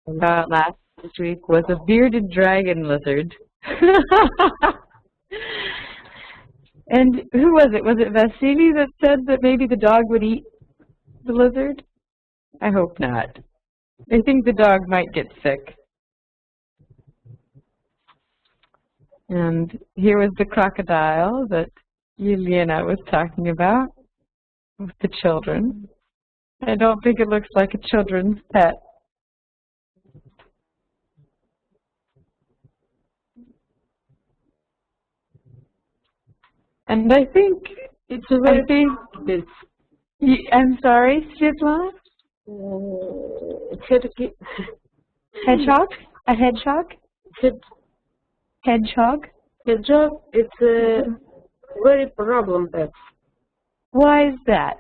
about last week was a bearded dragon lizard. And who was it? Was it Vasily that said that maybe the dog would eat the lizard? I hope not. I think the dog might get sick. And here was the crocodile that Yelena was talking about with the children. I don't think it looks like a children's pet. And I think It's a very big. I'm sorry, Svetlana? Hedgehog? A hedgehog? Hedgehog? Hedgehog, it's a very problem pet. Why is that?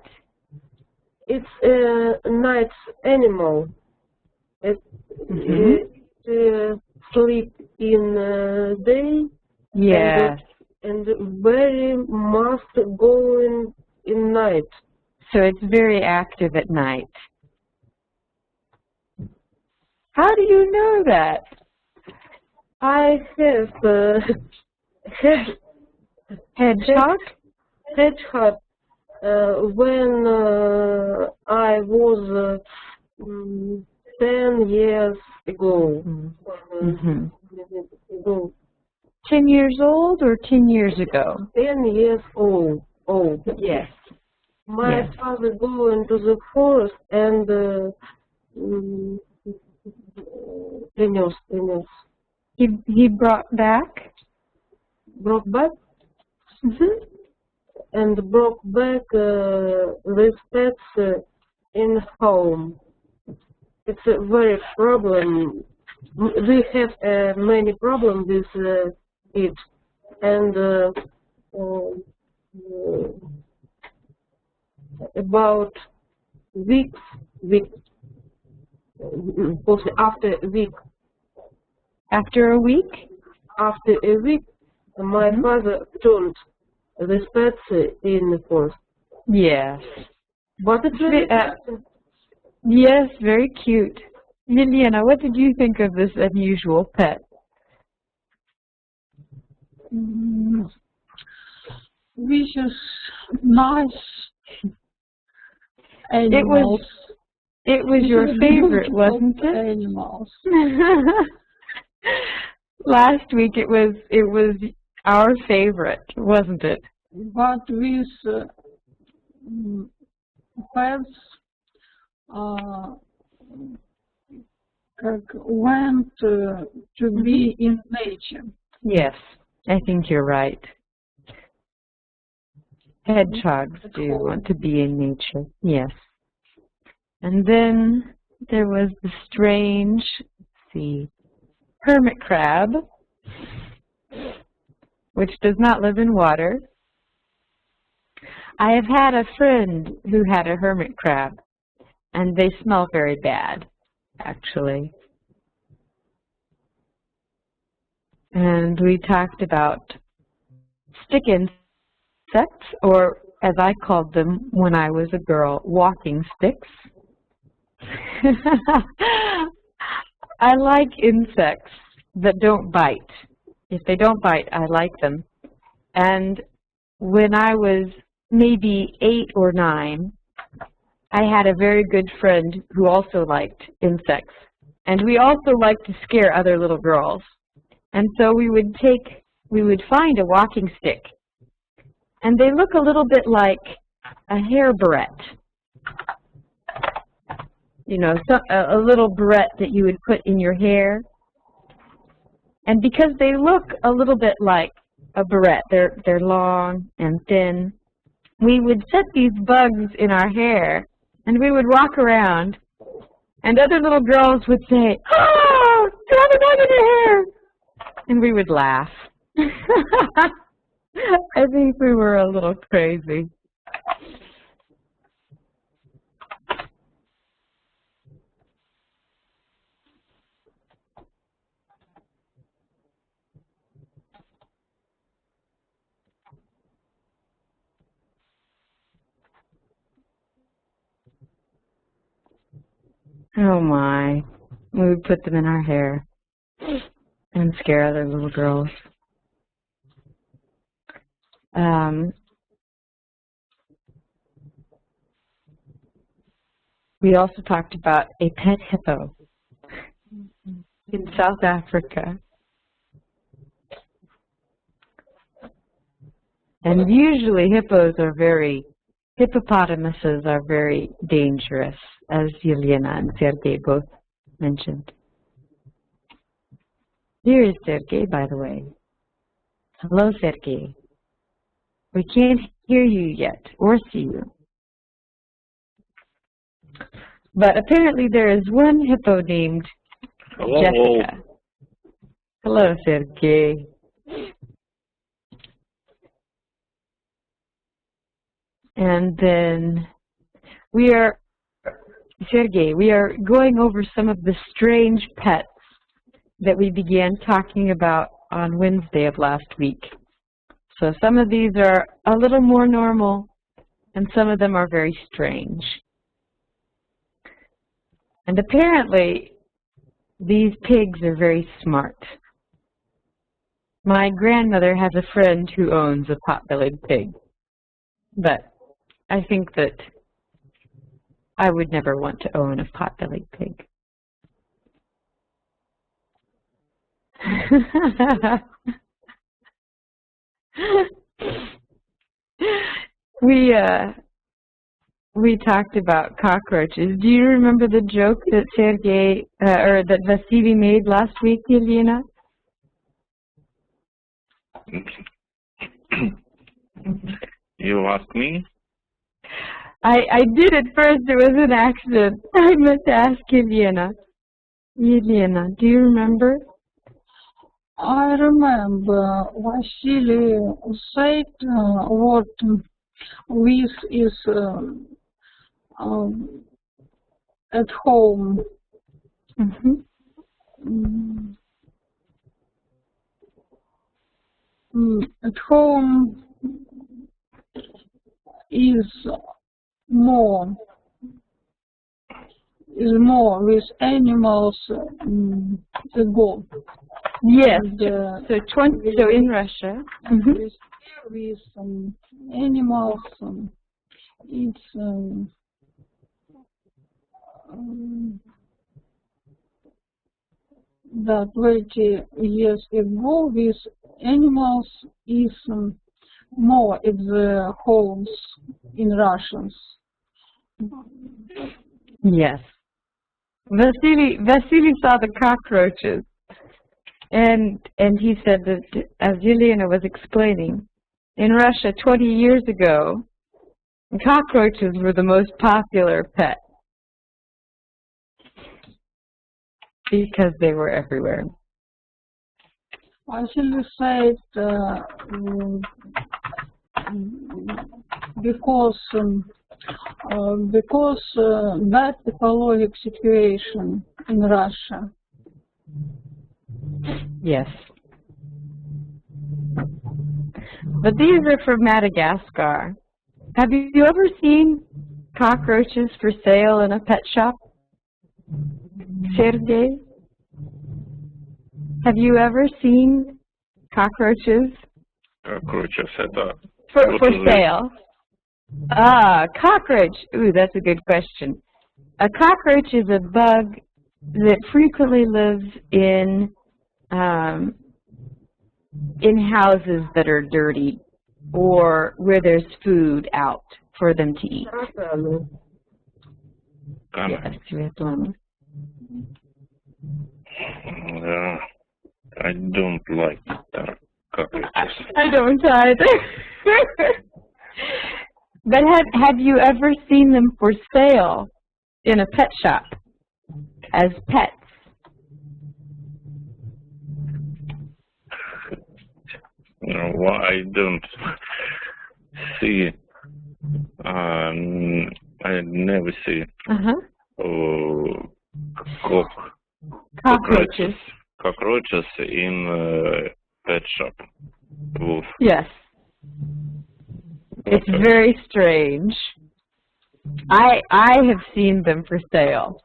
It's a night animal. It sleep in day. Yes. And very must go in night. So it's very active at night. How do you know that? I have Hedgehog? hedgehog when I was 10 years ago. Ago. 10 years old or 10 years ago? 10 years old. Yes. My father go into the forest and He brought back? brought back and brought back these pets in home. It's a very problem. We have many problems with it, and about weeks, after a week. After a week? After a week, my father turned the pets in the forest. Yes. But it's really yes, very cute. Liliana, what did you think of this unusual pet? Vicious, nice animals. It was your favorite, wasn't it? Animals. Last week it was our favorite, wasn't it? But with pets, went to be in nature. Yes, I think you're right. Hedgehogs do want to be in nature, yes. And then there was the strange, hermit crab, which does not live in water. I have had a friend who had a hermit crab, and they smell very bad, actually. And we talked about stick insects, or as I called them when I was a girl, walking sticks. I like insects that don't bite. If they don't bite, I like them. And when I was maybe 8 or 9, I had a very good friend who also liked insects. And we also liked to scare other little girls. And so we would find a walking stick. And they look a little bit like a hair barrette. You know, a little barrette that you would put in your hair. And because they look a little bit like a barrette, they're long and thin, we would set these bugs in our hair, and we would walk around, and other little girls would say, "Oh, you have a bug in your hair!" And we would laugh. I think we were a little crazy. Oh my. We would put them in our hair and scare other little girls. We also talked about a pet hippo in South Africa. And usually hippopotamuses are very dangerous, as Yelena and Sergei both mentioned. Here is Sergei, by the way. Hello, Sergei. We can't hear you yet or see you. But apparently there is one hippo named Jessica. Hello, Sergei. And then Sergei, we are going over some of the strange pets that we began talking about on Wednesday of last week. So some of these are a little more normal, and some of them are very strange. And apparently, these pigs are very smart. My grandmother has a friend who owns a pot-bellied pig, but I think that I would never want to own a pot-bellied pig. We talked about cockroaches. Do you remember the joke that Sergei or that Vasily made last week, Yelena? You ask me? I did at first. It was an accident. I meant to ask Yelena. Yelena, do you remember? I remember Vasily said what with is at home. At home is more with animals ago. Yes. And, So in Russia. With animals, it's that 20 years ago with animals is more at the homes in Russians. Yes. Vasily saw the cockroaches, and he said that, as Yelena was explaining, in Russia 20 years ago, cockroaches were the most popular pet because they were everywhere. Vasily said because bad ecological situation in Russia. Yes. But these are from Madagascar. Have you ever seen cockroaches for sale in a pet shop? Sergei? Have you ever seen cockroaches? Cockroaches это... For sale. Cockroach. Ooh, that's a good question. A cockroach is a bug that frequently lives in houses that are dirty or where there's food out for them to eat. Yes, Svetlana. I don't like cockroaches. I don't either. But have you ever seen them for sale in a pet shop as pets? No, I don't see. I never see cockroaches in pet shop. Wolf. Yes. It's very strange. I have seen them for sale.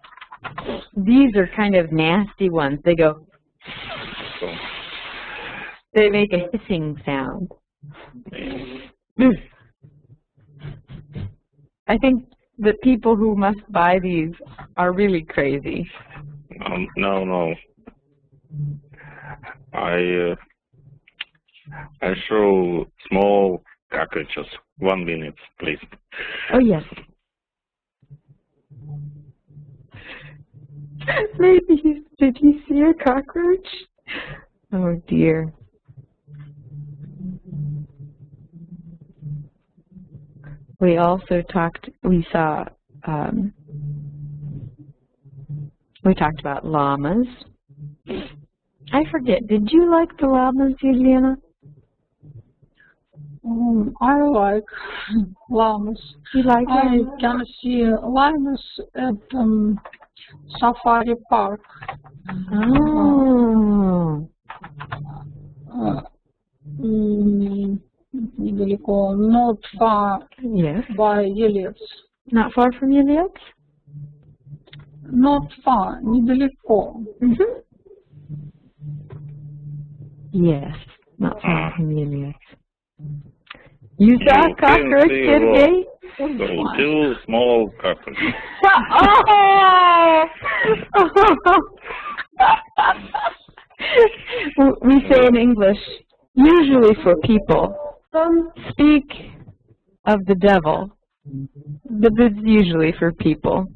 These are kind of nasty ones. They go, So, they make a hissing sound. I think the people who must buy these are really crazy. no. I show small cockroaches. 1 minute, please. Oh, yes. Maybe, did he see a cockroach? Oh, dear. We also talked, we talked about llamas. I forget, did you like the llamas, Elena? I like llamas. You like I them? can see llamas at safari park. Oh. Недалеко, not far Yes. by Eletz. Not far from Eletz? Not far, недалеко. Yes, not far from Eletz. You saw a You cockroach, can see Sergey? So 2 small cockroaches. Oh! We say in English, usually for people. Some speak of the devil, but it's usually for people.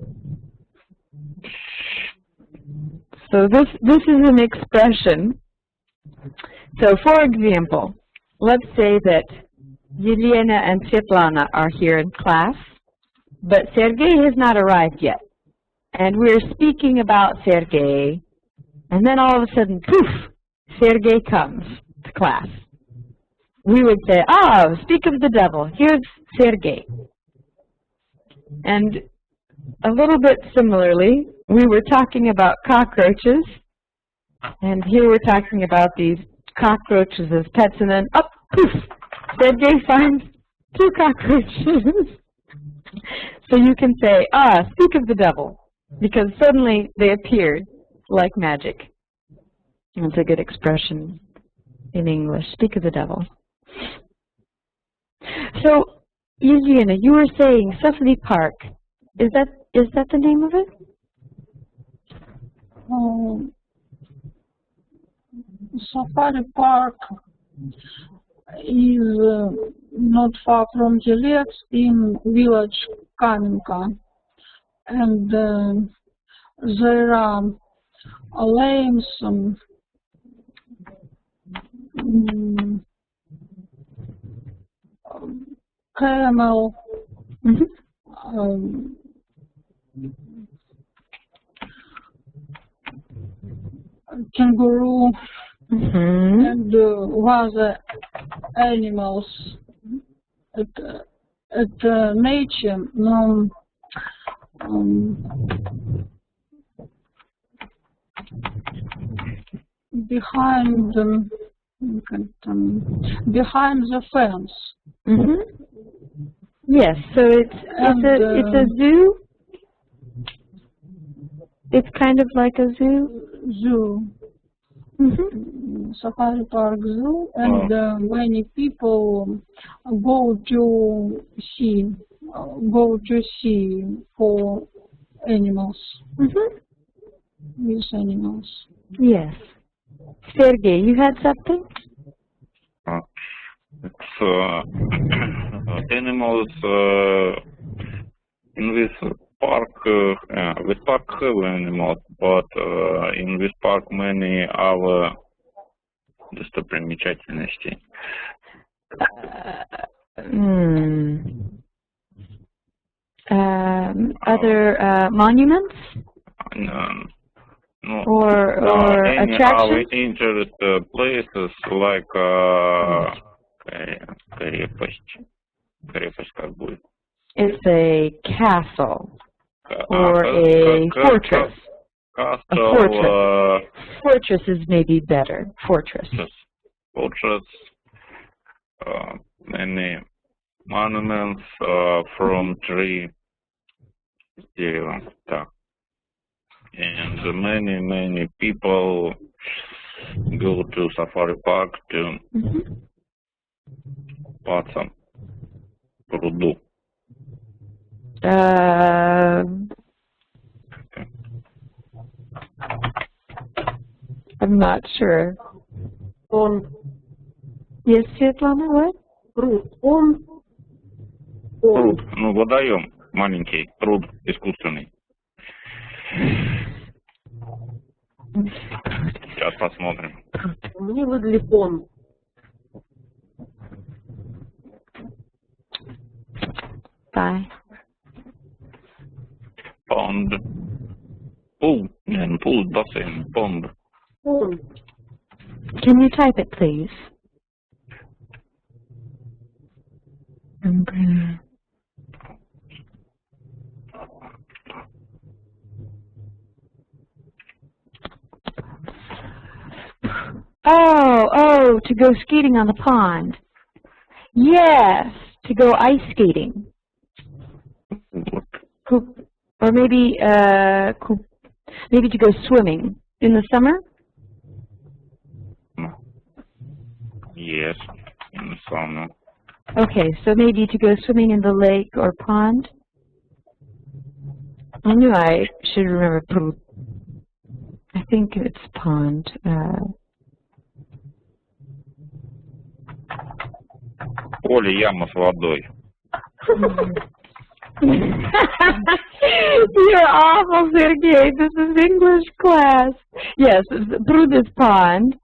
So this is an expression. So for example, let's say that Yelena and Svetlana are here in class, but Sergey has not arrived yet. And we're speaking about Sergey, and then all of a sudden, poof, Sergey comes to class. We would say, speak of the devil, here's Sergey. And a little bit similarly, we were talking about cockroaches, and here we're talking about these cockroaches as pets, and then up, poof, Sergey finds 2 cockroaches. So you can say, speak of the devil, because suddenly they appeared like magic. That's a good expression in English, speak of the devil. So, Eugenia, you were saying Safari Park. Is that the name of it? Safari park is not far from Eletz in village Kamenka, and there are lanes, camel, kangaroo, and other animals at nature. Behind the fence. Yes, so it's a zoo. It's kind of like a zoo. Zoo. Safari Park Zoo, and many people go to see for animals. With animals. Yes. Sergey, you had something? It's animals in this park. This park have animals, but in this park many other достопримечательностей. Other monuments? No, or any attractions? other interest places like крепость. Крепость как будет? It's a castle or a fortress. Castle. A fortress. Fortress is maybe better. Fortress. Fortress. Many monuments from tree. Дерева. Так. and many people go to safari park to купаться в пруду. I'm not sure. Pond. Yes, Svetlana, what? Pruд. Pond. Пруд, ну водоем маленький, пруд искусственный. Сейчас посмотрим. Мне выдали pond. Bye. Pond. Pool. And pool бассейн. Pond. Pond. Can you type it, please? Oh, to go skating on the pond. Yes, to go ice skating. Or maybe, maybe to go swimming in the summer? Yes, in the summer. Okay, so maybe to go swimming in the lake or pond? I knew I should remember pruд. I think it's pond. Поле, яма с водой. You're awful, Sergey. This is English class. Yes, pruд is pond.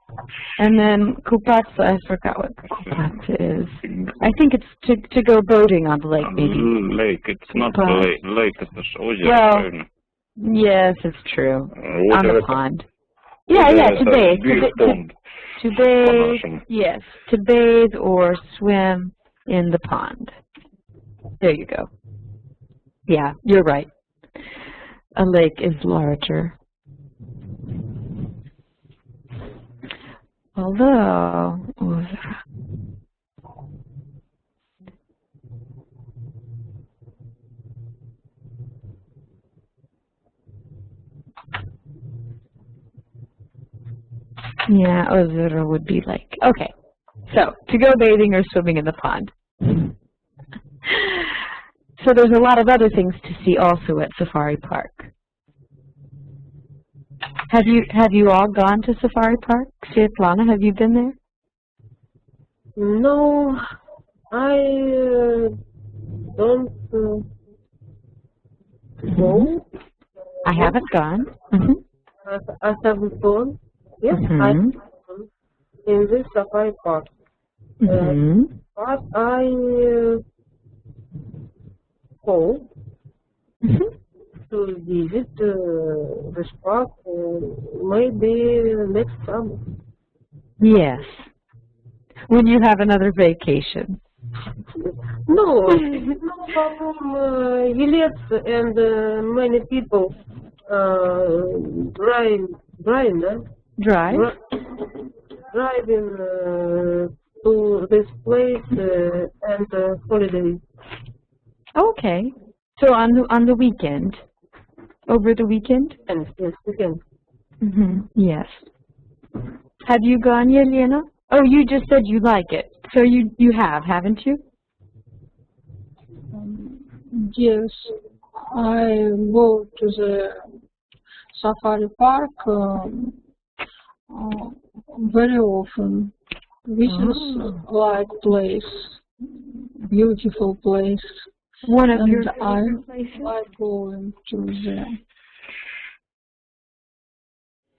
And then kupаться, I forgot what kupаться is. I think it's to go boating on the lake, maybe. Lake, it's not lake. Lake, it's озеро, Well, правильно? yes, it's true. On the Озеро pond. Yeah, to bathe. To bathe, yes. To bathe or swim in the pond. There you go. Yeah, you're right. A lake is larger. Although, yeah, озеро would be like, okay. So, to go bathing or swimming in the pond. So there's a lot of other things to see also at Safari Park. Have you all gone to Safari Park? Svetlana, have you been there? No, I don't go. I haven't gone. I haven't gone. Yes, I have gone in this safari park. But I hope to visit this park maybe next summer. Yes. When you have another vacation. No, from Eletz and many people driving to this place and holiday. Okay. So on the weekend, over the weekend? Yes, weekend. Yes. Have you gone, Yelena? Oh, you just said you like it. So you have, haven't you? Yes, I go to the safari park very often. This is like place, beautiful place. One of your favorite places? I like going to there.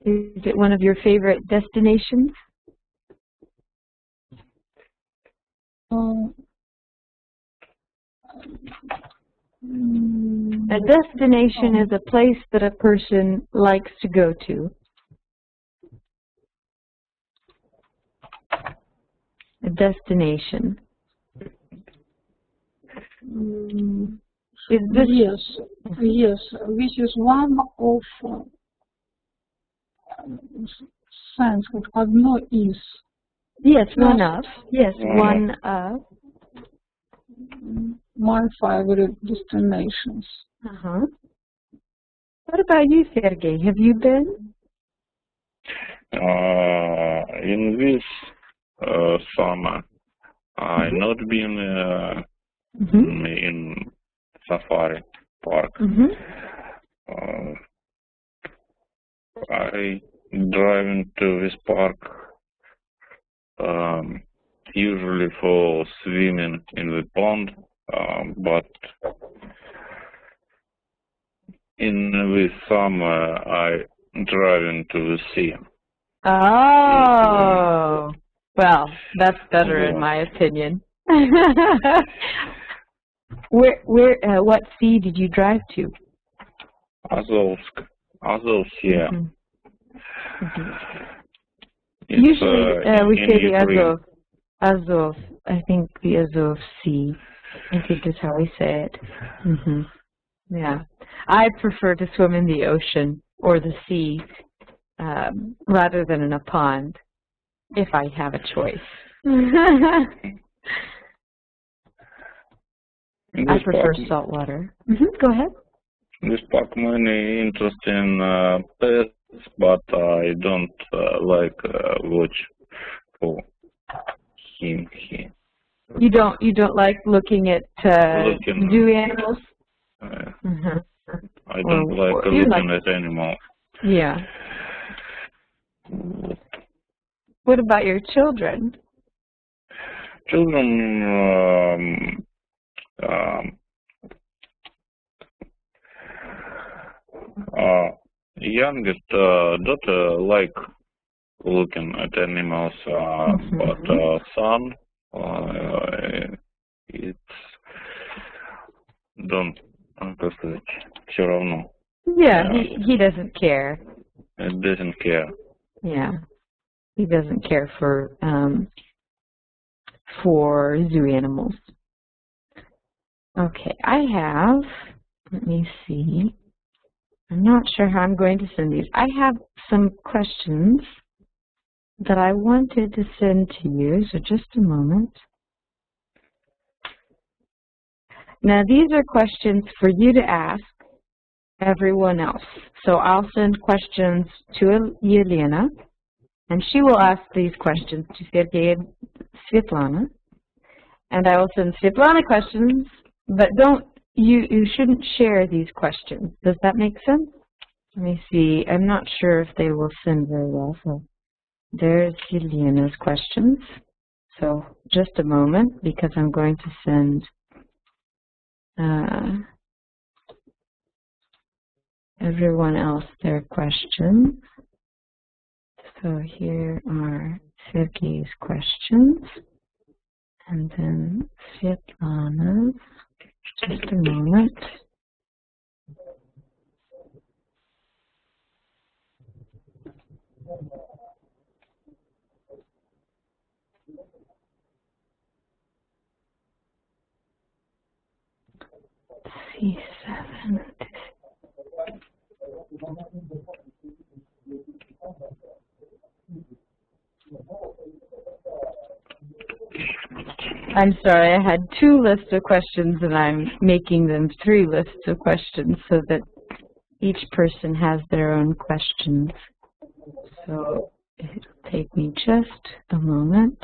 Is it one of your favorite destinations? A destination is a place that a person likes to go to. A destination. Is this Yes, this is one of sense, как одно из. Yes, one of. Yes, one of. My favorite destinations. What about you, Sergey? Have you been? In this summer, I not been in safari park. I driving to this park usually for swimming in the pond, but in this summer I driving to the sea. Oh, well, that's better in my opinion. What sea did you drive to? Azovsk, yeah. Usually we say the Azov. I think the Azov Sea. I think is how we say it. Yeah, I prefer to swim in the ocean or the sea rather than in a pond, if I have a choice. I prefer salt water. Go ahead. This park many interesting pests, but I don't like watch for him here. You don't like looking at zoo animals? I don't like looking at animals. Yeah. What about your children? Children, youngest daughter like looking at animals, but son, it's don't, как сказать, все равно. Yeah, he doesn't care. It doesn't care. Yeah, he doesn't care for zoo animals. Okay, let me see. I'm not sure how I'm going to send these. I have some questions that I wanted to send to you, so just a moment. Now, these are questions for you to ask everyone else. So I'll send questions to Yelena, and she will ask these questions to Sergey and Svetlana. And I will send Svetlana questions, but you shouldn't share these questions. Does that make sense? Let me see. I'm not sure if they will send very well. So there's Yelena's questions. So just a moment, because I'm going to send everyone else their questions. So here are Sergey's questions, and then Svetlana's. Just a moment. C7. I'm sorry, I had 2 lists of questions and I'm making them 3 lists of questions so that each person has their own questions. So it'll take me just a moment.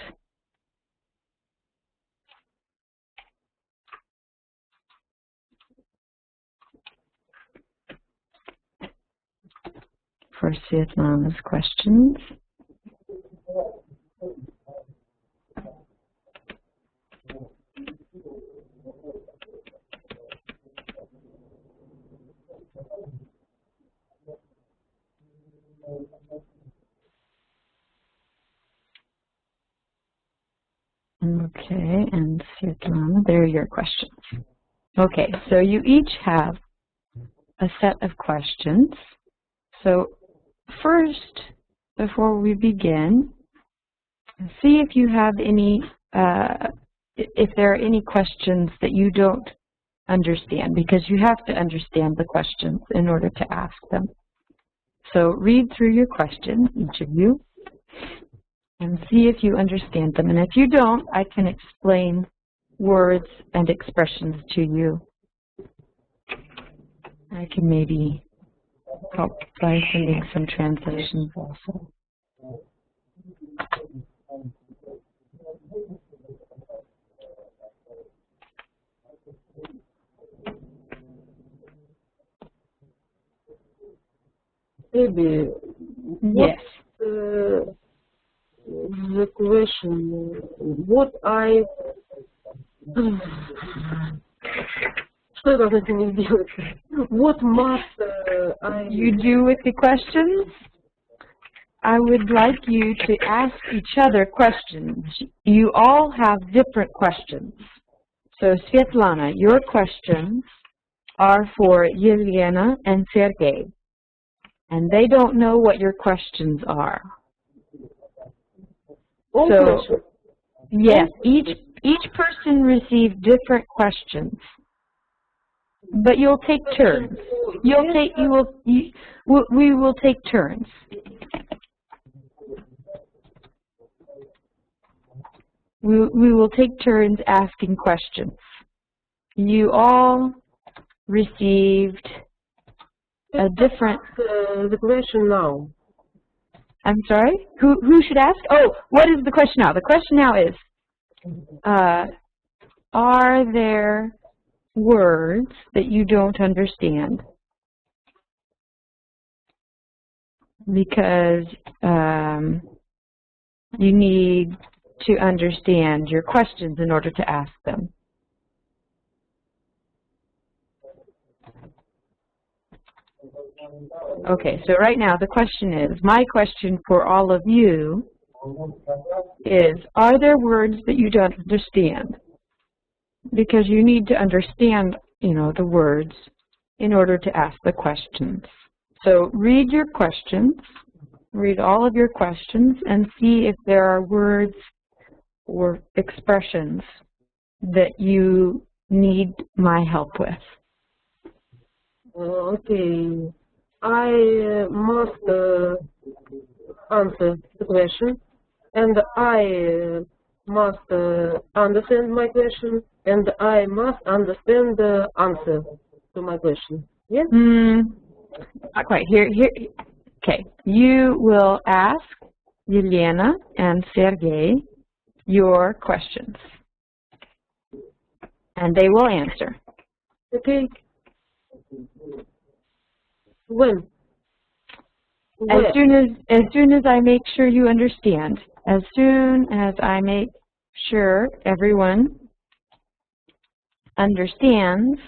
For Svetlana's questions. Okay, and Svetlana, there are your questions. Okay, so you each have a set of questions. So first, before we begin, see if you have any, if there are any questions that you don't understand, because you have to understand the questions in order to ask them. So read through your questions, each of you, and see if you understand them. And if you don't, I can explain words and expressions to you. I can maybe help by sending some translations also. Maybe. Yes. The question, what I... Что я должна с ними сделать? What must I... You do with the questions? I would like you to ask each other questions. You all have different questions. So, Svetlana, your questions are for Yelena and Sergey. And they don't know what your questions are. So, yes, each person received different questions. But you'll take turns. We will take turns. We will take turns asking questions. You all received a different... The question now. I'm sorry? Who should ask? Oh, what is the question now? The question now is, are there words that you don't understand? Because you need to understand your questions in order to ask them. Okay, so right now the question is, my question for all of you is, are there words that you don't understand? Because you need to understand, the words in order to ask the questions. So read your questions, read all of your questions, and see if there are words or expressions that you need my help with. Okay. I must answer the question, and I must understand my question, and I must understand the answer to my question. Yes? Not quite. Here. Okay. You will ask Yelena and Sergey your questions, and they will answer. Okay. When? As soon as I make sure you understand. As soon as I make sure everyone understands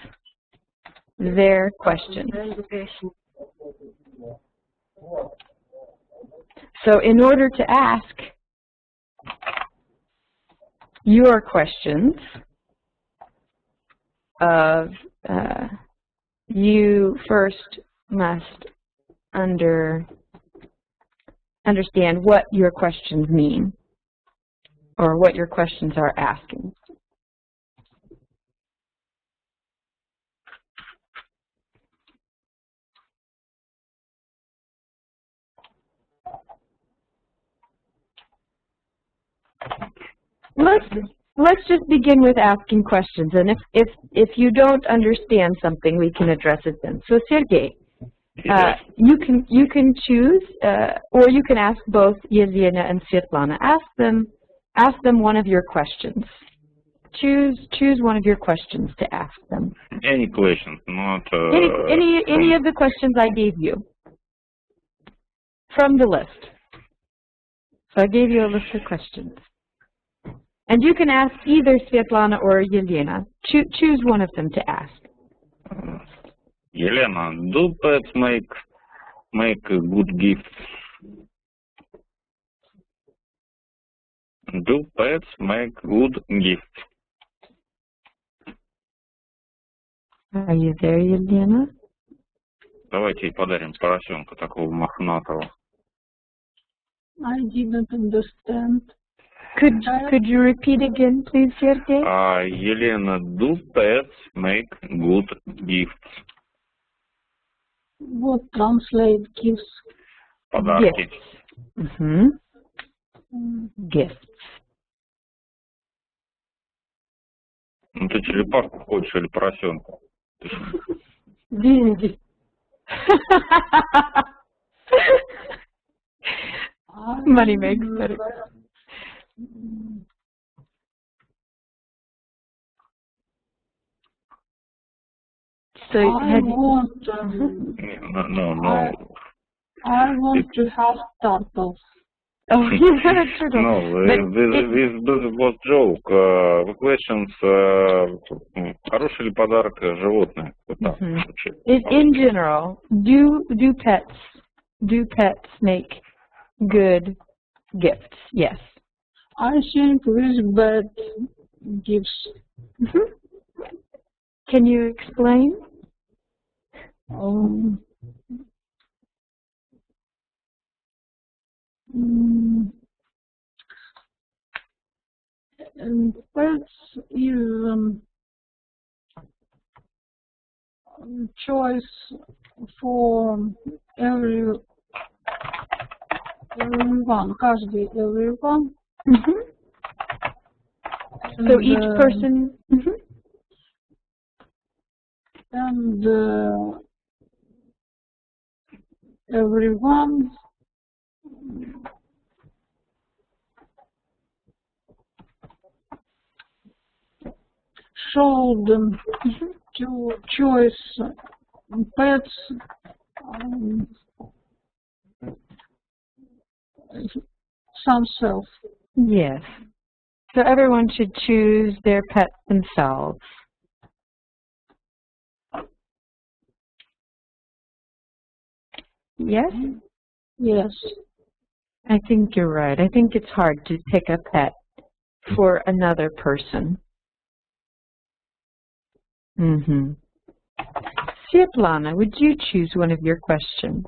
their questions. So in order to ask your questions you first must understand what your questions mean, or what your questions are asking. Let's just begin with asking questions, and if you don't understand something, we can address it then. So Sergey, you can choose, or you can ask both Yelena and Svetlana. Ask them one of your questions. Choose one of your questions to ask them. Any questions, not any of the questions I gave you from the list. So I gave you a list of questions. And you can ask either Svetlana or Yelena. Choose one of them to ask. Yelena, do pets make good gifts? Do pets make good gifts? Are you there, Yelena? Давайте ей подарим поросенка такого мохнатого. I didn't understand. Could you repeat again, please, Sergey? Yelena, do pets make good gifts? What translate gifts? Подарки. Gifts. Gifts. Ну ты черепаху хочешь или поросенка? Деньги. Money makes better. So I have want, No. I want to have turtles. oh, yeah, turtle. No, But this was joke. The questions, хороший ли подарок животное? Вот так звучит. in general, do pets make good gifts? Yes. I think this bed gives Can you explain? and pets is choice for everyone, каждый, everyone. So each person. And everyone should to choose pets themselves. Yes. So everyone should choose their pet themselves. Yes? Yes. I think you're right. I think it's hard to pick a pet for another person. Svetlana, would you choose one of your questions?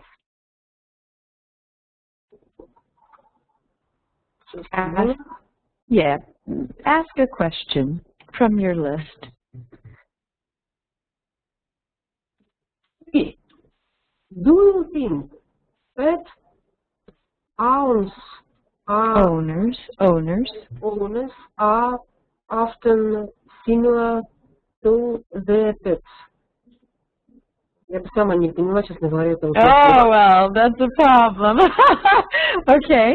Ask a question from your list. Do you think pet owners are often similar to their pets? Я бы сама не поняла, честно говоря, этого. Oh, well, that's a problem. Okay.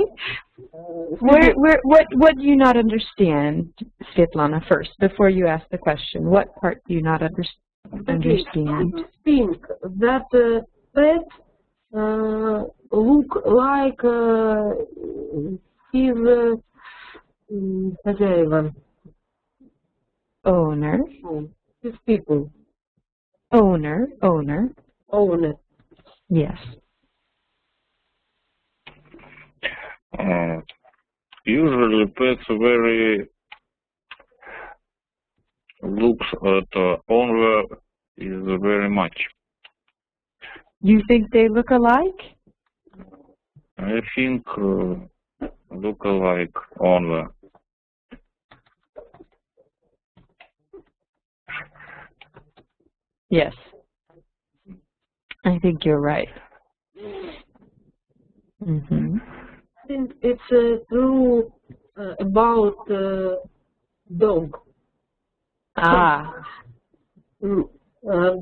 What do you not understand, Svetlana, first, before you ask the question? What part do you not understand? Do you think that pets look like his хозяева? Owner. His people. Owner. Owner. Yes. Usually pets very looks at owner is very much. You think they look alike? I think look alike owner. Yes. I think you're right. I think it's true about dog.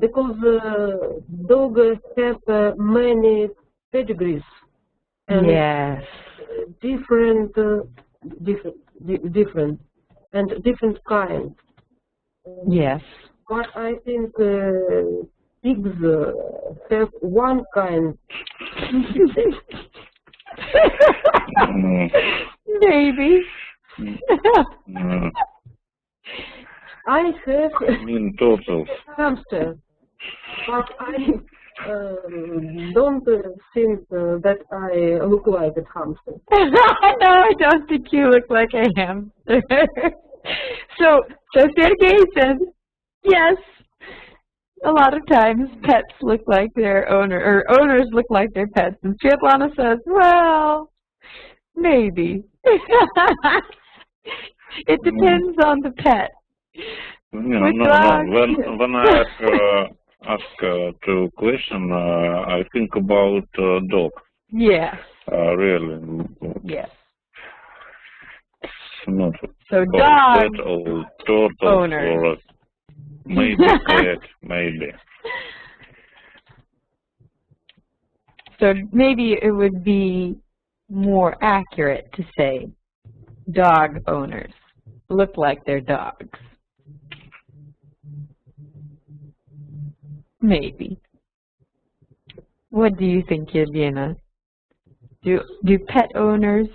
Because dogs have many pedigrees and Yes. different and different kinds. Yes. But I think pigs have one kind. Maybe. I have Turtles. hamster, but I don't think that I look like a hamster. No, I don't think you look like a hamster. So Sergey says, yes, a lot of times pets look like their owner, or owners look like their pets. And Svetlana says, well, maybe. It depends on the pet. No. When I ask to question, I think about dog. Yes. Really. Yes. Not So or dog pet or turtle owners. or maybe cat, maybe. So maybe it would be more accurate to say dog owners look like their dogs. Maybe. What do you think, Yelena? Do pet owners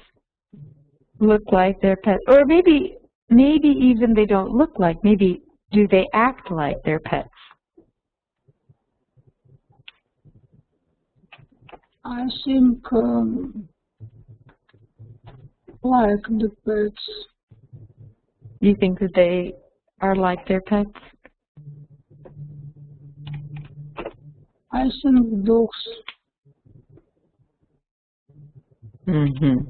look like their pets? Or maybe even they don't look like, maybe do they act like their pets? I think like the pets. You think that they are like their pets? I think dogs. Mm-hmm.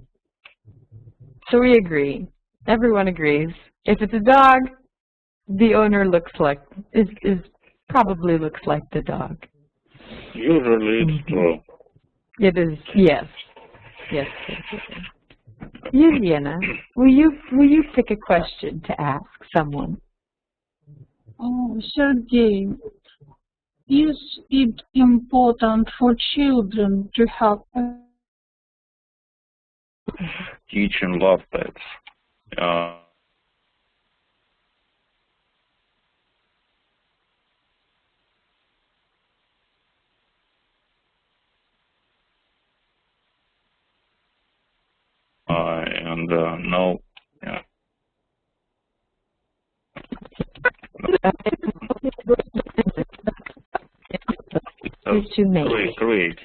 So we agree. Everyone agrees. If it's a dog, the owner is probably looks like the dog. Usually it's true. It is, yes. Yes. Yelena, will you pick a question to ask someone? Oh, Sergey, is it important for children to have Teaching love pets. And no, yeah. To make. Create.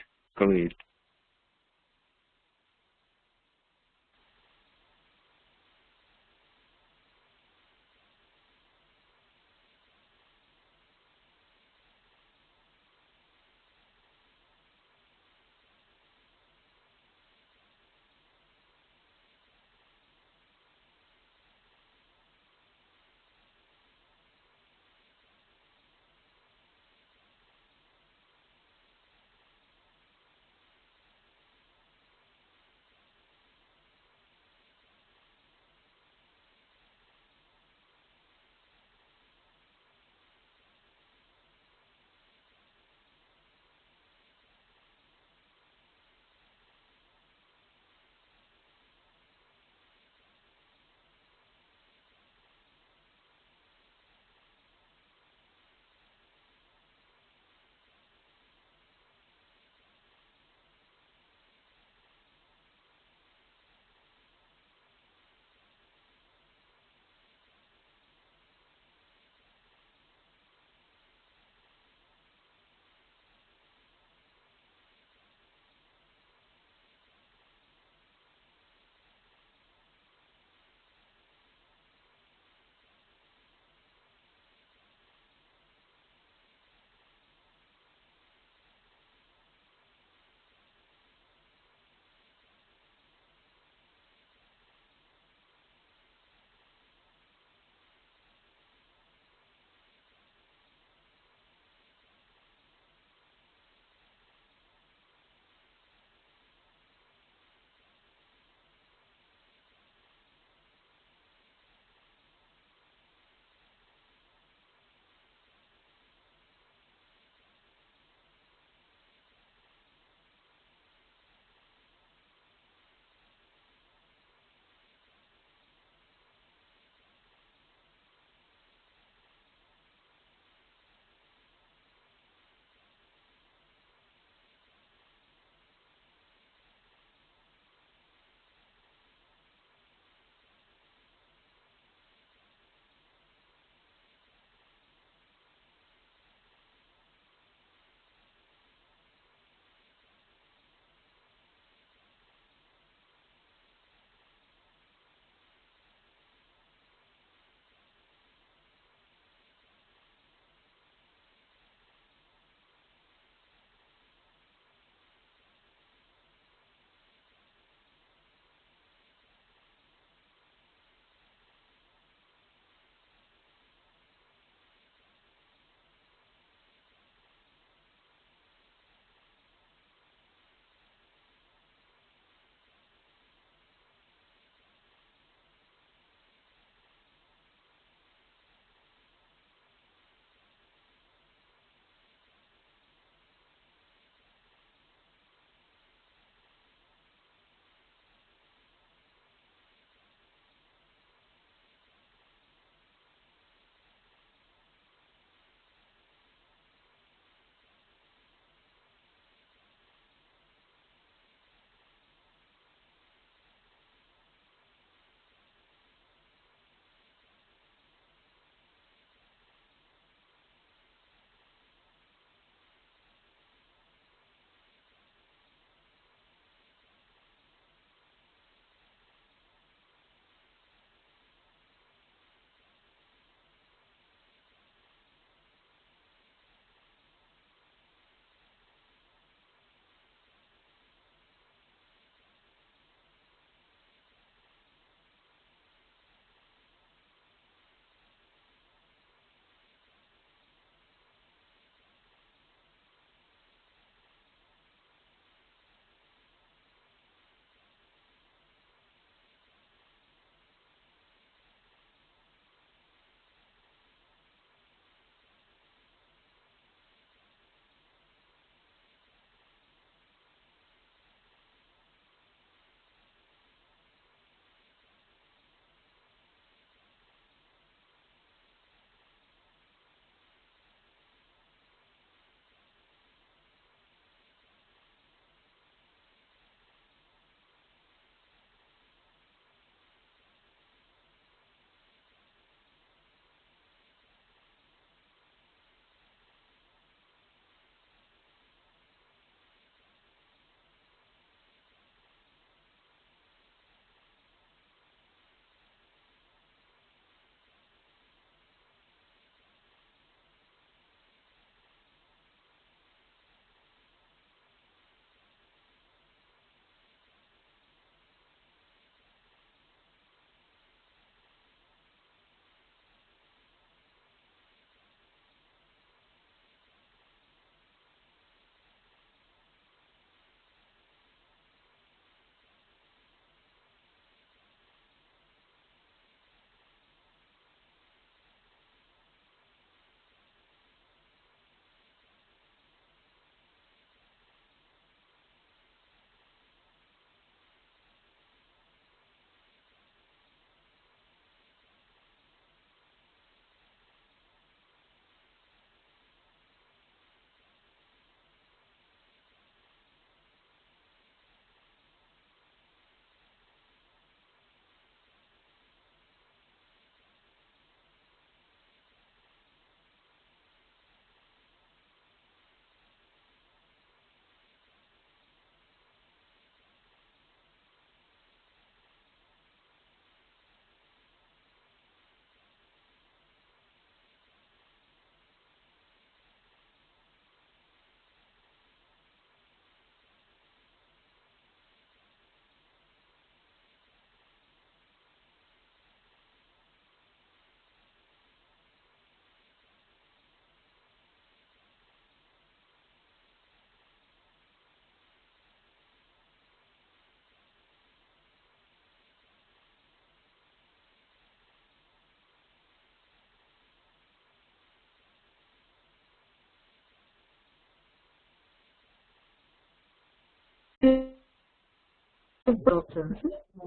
Doctor.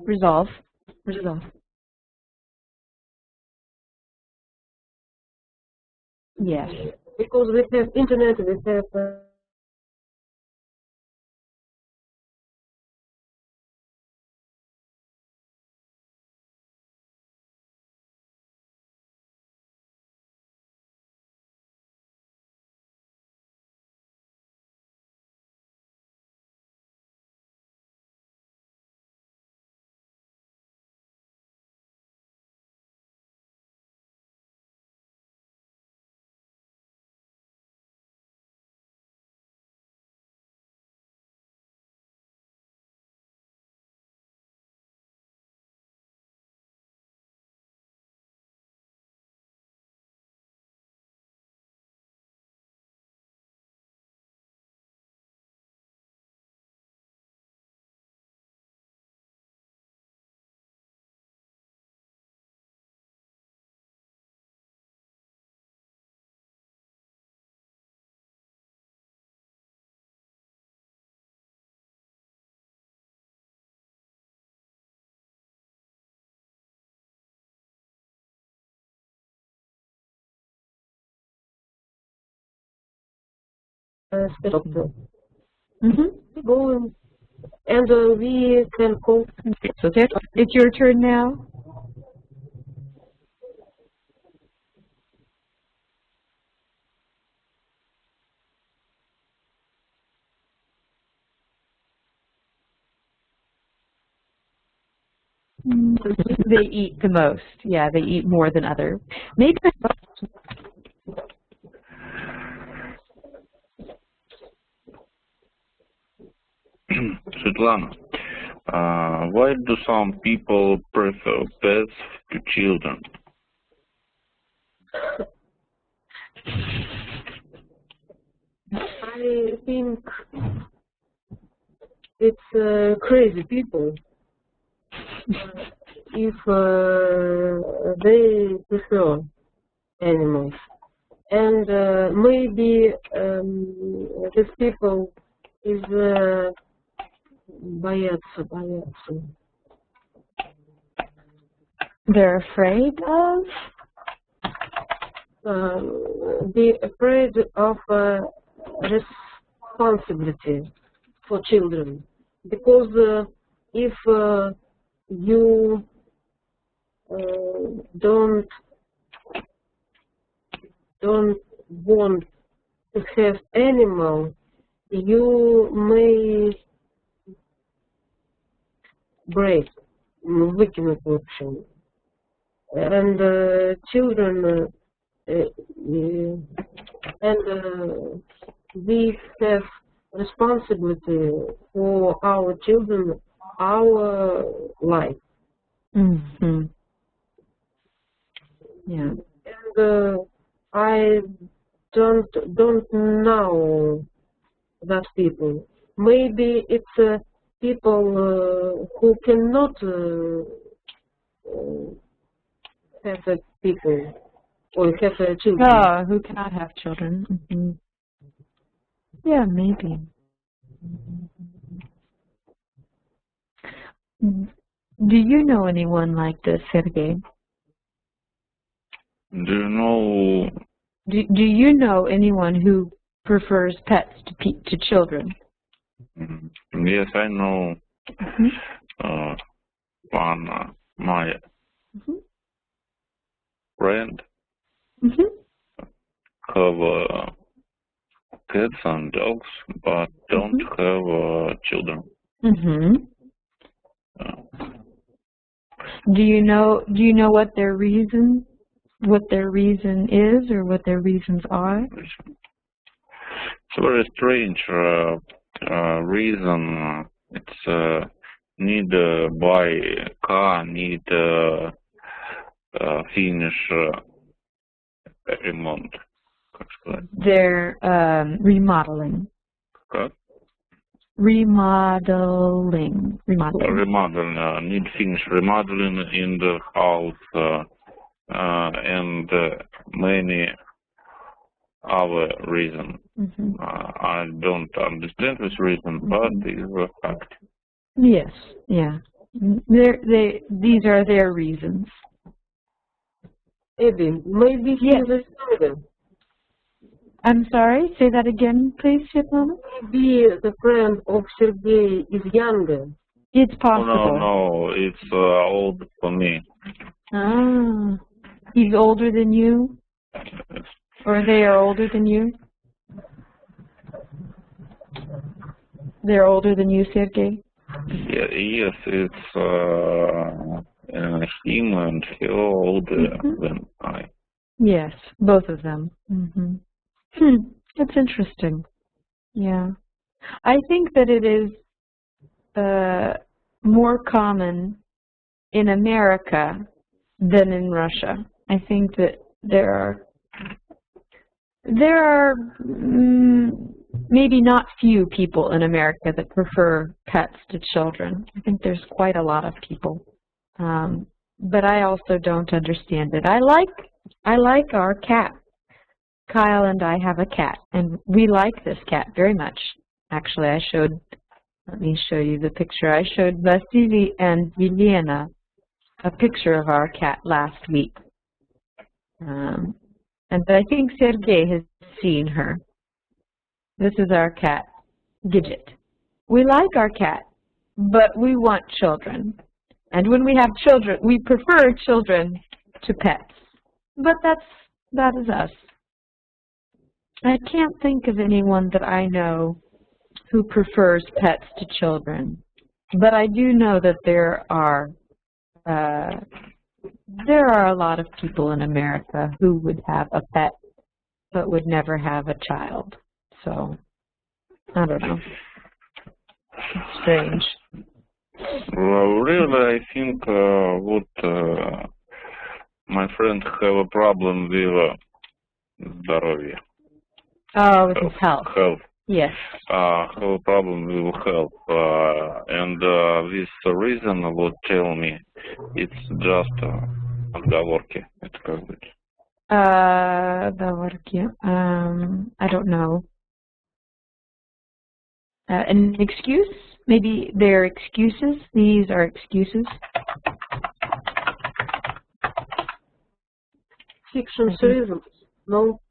Resolve. Resolve. Yes. Because we have internet, we have special doctor. Mm-hmm. Going and we can call. So it's your turn now. They eat the most. Yeah, they eat more than others. Maybe. Svetlana, why do some people prefer pets to children? I think it's crazy people. If they prefer animals, and maybe these people is боятся. They're afraid of? Be afraid of responsibility for children, because if you don't want to have animal, you may break, выкинуть в общем. And children and we have responsibility for our children, our life. Mm-hmm. Yeah. And I don't know that people. Maybe it's people who cannot have a people or have a children. Oh, who cannot have children. Mm-hmm. Yeah, maybe. Do you know anyone like this, Sergey? Do you know? Do you know anyone who prefers pets to children? Yes, I know. One my friend have cats and dogs, but don't have children. Do you know what their reason is, or what their reasons are? It's a very strange reason. It's need buy car, need finish ремонт. Как сказать? They're remodeling. Как? Remodeling. Remodeling. Need finish remodeling in the house and many other reasons. I don't understand this reason, but it's a fact. Yes, yeah. These are their reasons. Abby, maybe he Yes. is younger. I'm sorry, say that again, please, Svetlana. Maybe the friend of Sergey is younger. It's No, possible. no, it's old for me. Ah, he's older than you? Or they are older than you? They're older than you, Sergey? Yeah, yes, it's him and he older than I. Yes, both of them. That's interesting. Yeah. I think that it is more common in America than in Russia. I think that there are maybe not few people in America that prefer pets to children. I think there's quite a lot of people. But I also don't understand it. I like our cat. Kyle and I have a cat, and we like this cat very much. Actually, let me show you the picture. I showed Vasily and Vilena a picture of our cat last week. And I think Sergey has seen her. This is our cat, Gidget. We like our cat, but we want children. And when we have children, we prefer children to pets. But that is us. I can't think of anyone that I know who prefers pets to children. But I do know that there are a lot of people in America who would have a pet but would never have a child. So, I don't know. It's strange. Well, really, I think my friend have a problem with здоровье. Oh, with his health. Health. Yes. Have a problem with health, and this reason would tell me it's just отговорки. Это как быть? Отговорки. I don't know. An excuse? Maybe they're excuses? These are excuses? Fiction reasons. No.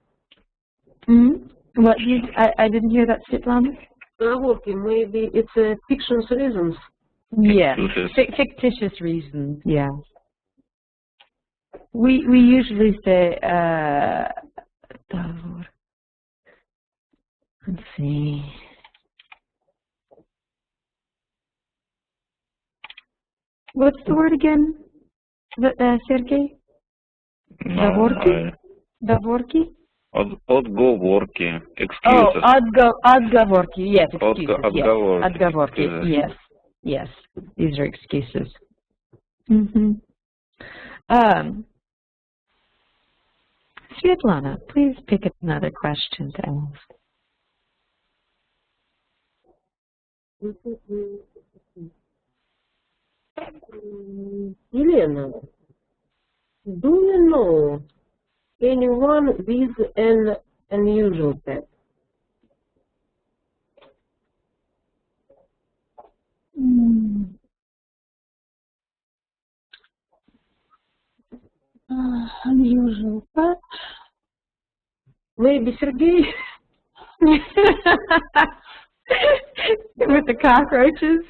What? I didn't hear that, Svetlana. Отговорки, maybe it's a fiction reasons. Yeah, Excuses. fictitious reasons. Yeah. We usually say let's see. What's the word again? Sergey? Отговорки? Отговорки? Отговорки. Oh, Excuses. отговорки. Yes, excuses. Yes. Отговорки. Отговорки. Yes. Yes. These are excuses. Svetlana, please pick another question to ask. Elena, do you know anyone with an unusual pet? Unusual pet. Maybe Sergey? With the cockroaches?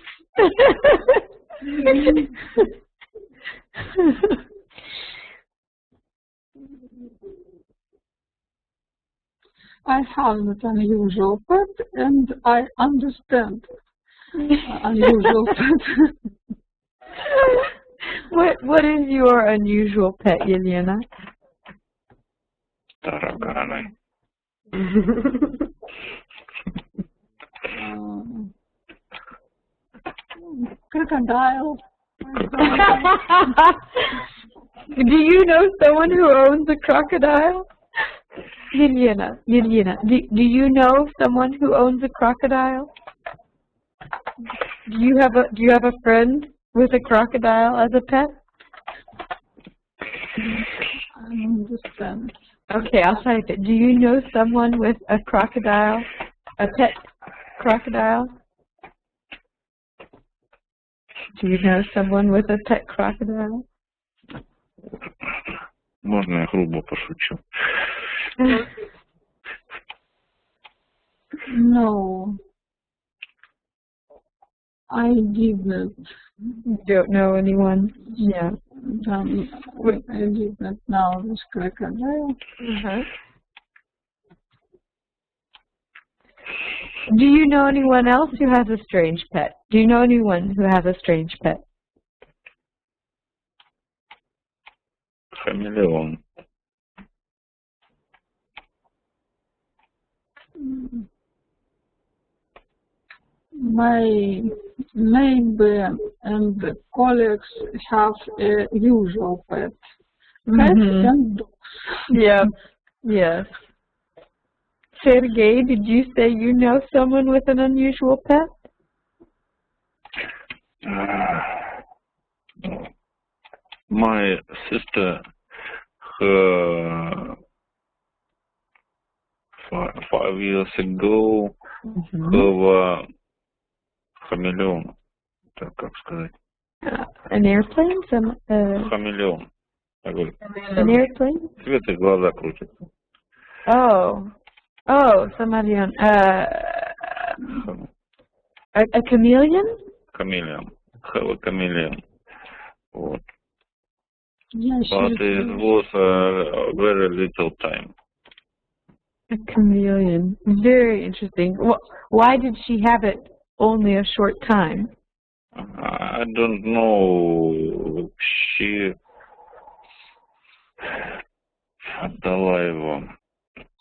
I have an unusual pet, and I understand unusual pet. What is your unusual pet, Yelena? Тараканы. Crocodile. Do you know someone who owns a crocodile? Yelena, do you know someone who owns a crocodile? Do you have a friend with a crocodile as a pet? I understand. Okay, I'll type it. Do you know someone with a crocodile, a pet crocodile? Do you know someone with a pet crocodile? Можно я грубо пошучу? No, I didn't. You don't know anyone? Yeah. I didn't know this crocodile. Uh-huh. Do you know anyone else who has a strange pet? Do you know anyone who has a strange pet? Хамелеон. My neighbor and colleagues have a usual pet, cats and dogs. Yeah. Yes. Sergey, did you say you know someone with an unusual pet? My sister, her 5 years ago, have хамелеон. Так, как сказать? An airplane? Хамелеон. Такой. An airplane? Цвет и глаза крутятся. Oh. Oh, somebody on, a chameleon? Chameleon. Have a chameleon. Вот. Yes, But it was a very little time. A chameleon. Very interesting. Why did she have it only a short time? I don't know. She отдала его.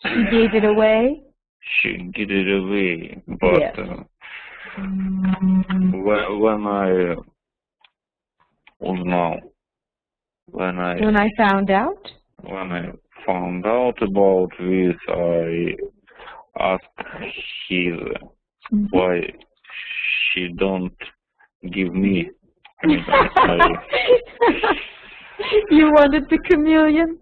She gave it away? She gave it away. But Yes. when I узнал, when I found out? when I found out about this, I asked her why she don't give me. You wanted the chameleon?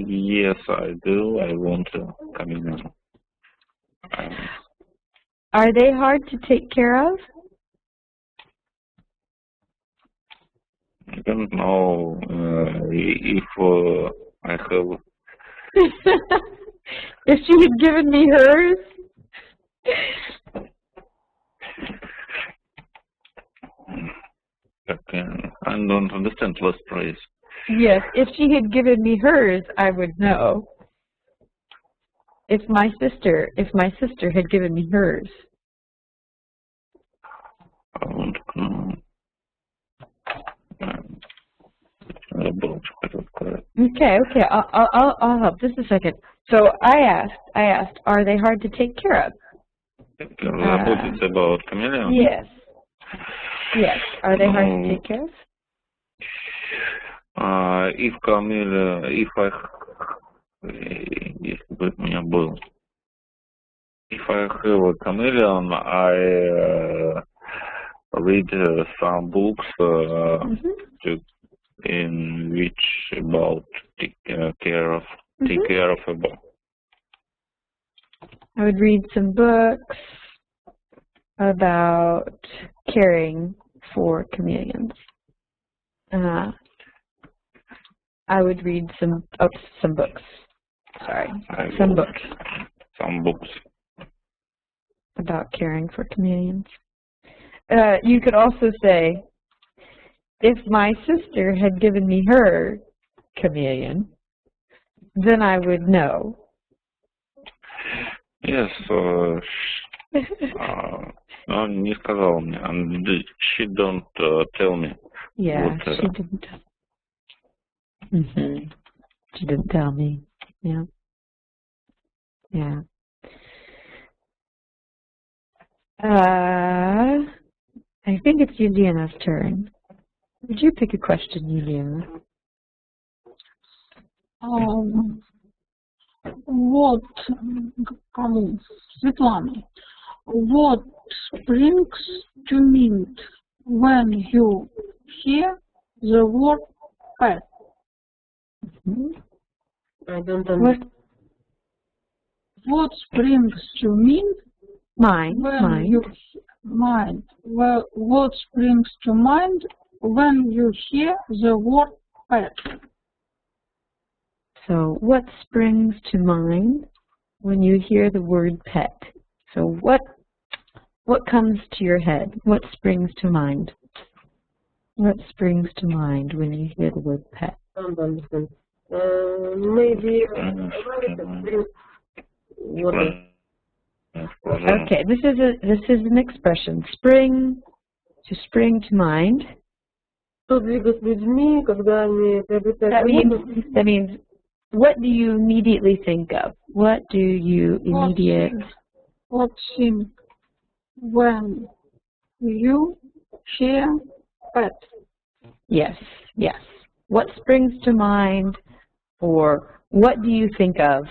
Yes, I do. I want a chameleon. Are they hard to take care of? I don't know if I have. If she had given me hers? I don't understand last phrase. Yes, if she had given me hers, I would know. If my sister had given me hers. I want to know. Okay, I'll help. Just a second. So I asked, are they hard to take care of? Заботиться about chameleon? Yes. Yes. Are they hard to take care of? If бы у меня был, if I have a chameleon, I read some books in which about take care of about. I would read some books about caring for chameleons. I would read some books. Sorry, some books. Some books. About caring for chameleons. You could also say, if my sister had given me her chameleon, then I would know. Yes, но не сказала мне. And she don't tell me. Yeah, what, she didn't. She didn't tell me. Yeah. Yeah. I think it's Yelena's turn. Would you pick a question, Yelena? What, Svetlana, what springs to mind when you hear the word pet? I don't understand. What springs to mind Mine. when you mind. Well, what springs to mind when you hear the word pet? So what springs to mind when you hear the word pet? So what comes to your head? What springs to mind? What springs to mind when you hear the word pet? Don't understand. Maybe what? Okay, this is an expression. To spring to mind. Что двигать людьми, когда они приобретают That means, what do you immediately think of? What do you What thing when you hear pet? Yes. What springs to mind, or what do you think of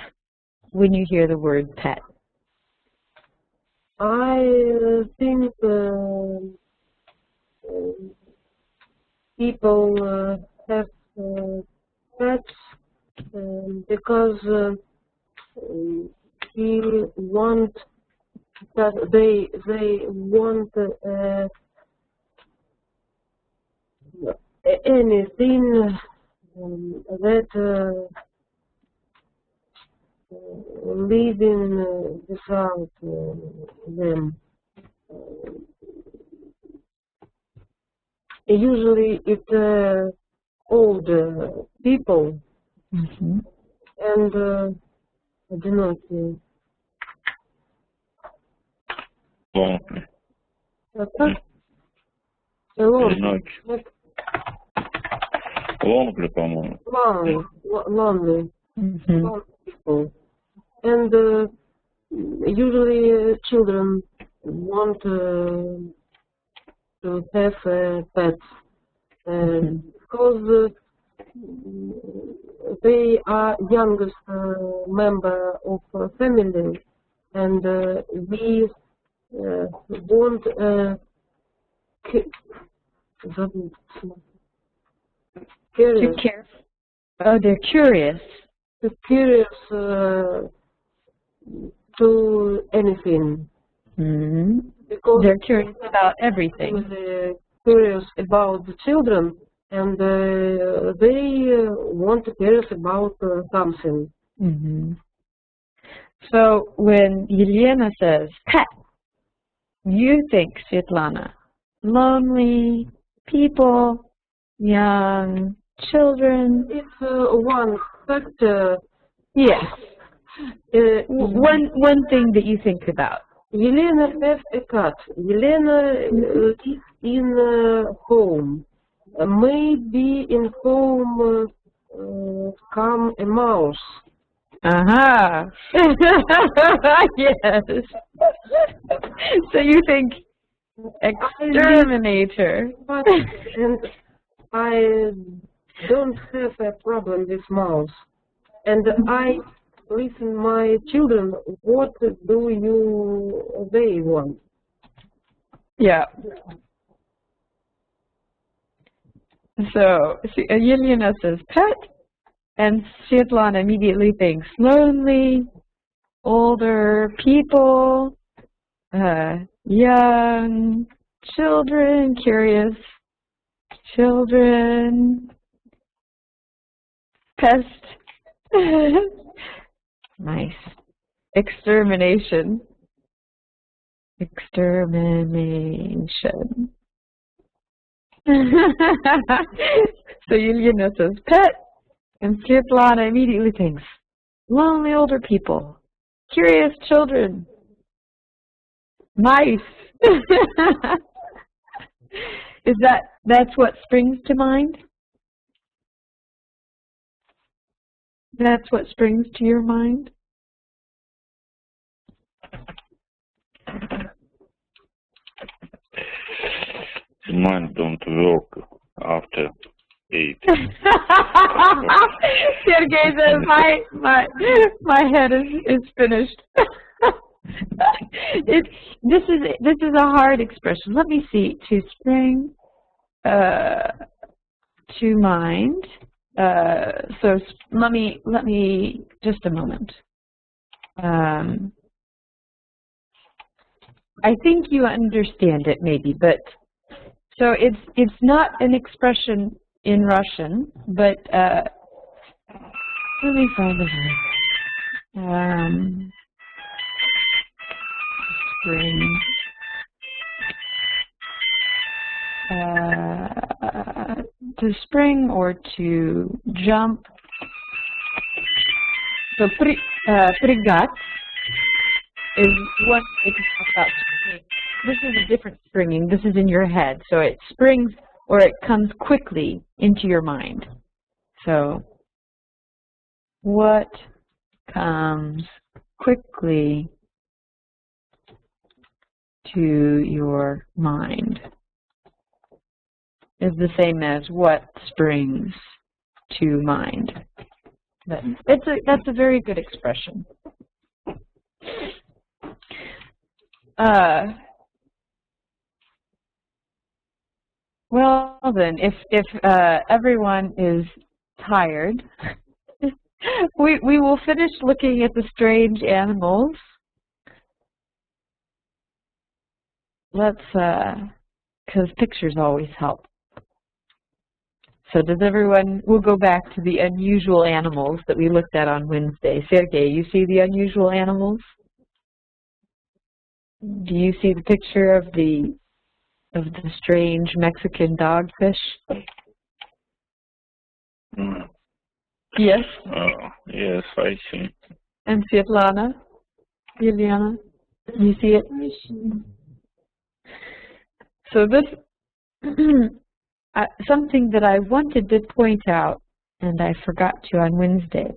when you hear the word pet? I think people have pets because they want anything that living without them. Usually it's old people and одинокие. Lonely. Lonely. Lonely, по-моему. Lonely people. And usually children want to have pets because they are youngest member of a family, and we want To care. Oh, they're curious. Curious to anything. Because they're curious about everything. They're curious about the children, and they want to curious about something. So when Yelena says pet, you think, Svetlana, lonely people, young children. It's one factor. Yes. One thing that you think about. Yelena has a cat. Yelena lives in home. Maybe in home come a mouse. Aha. Yes. So you think exterminator. And I don't have a problem with mouse. And I listen my children, what do they want? Yeah. So Yelena says pet, and Svetlana immediately thinks lonely, older people, young children, curious children, pest. Nice. Extermination. Extermination. So Yelena says pet, and Svetlana immediately thinks lonely older people, curious children, mice. That's what springs to mind? That's what springs to your mind? Mind don't work after 8. Sergey says my head is finished. This is a hard expression. Let me see. To spring to mind. So let me just a moment. I think you understand it maybe, but so it's not an expression in Russian, but let me find the word. Spring. To spring or to jump. So prigat is one way to talk about springing. This is a different springing. This is in your head. So it springs or it comes quickly into your mind. So what comes quickly to your mind is the same as what springs to mind. But that's a very good expression. Well then, if everyone is tired, we will finish looking at the strange animals. Let's, because pictures always help. So does everyone, we'll go back to the unusual animals that we looked at on Wednesday. Sergey, you see the unusual animals? Do you see the picture of the strange Mexican dogfish? Mm. Yes? Yes, I see. And Svetlana? Yuliana? You see it? So this, something that I wanted to point out, and I forgot to on Wednesday,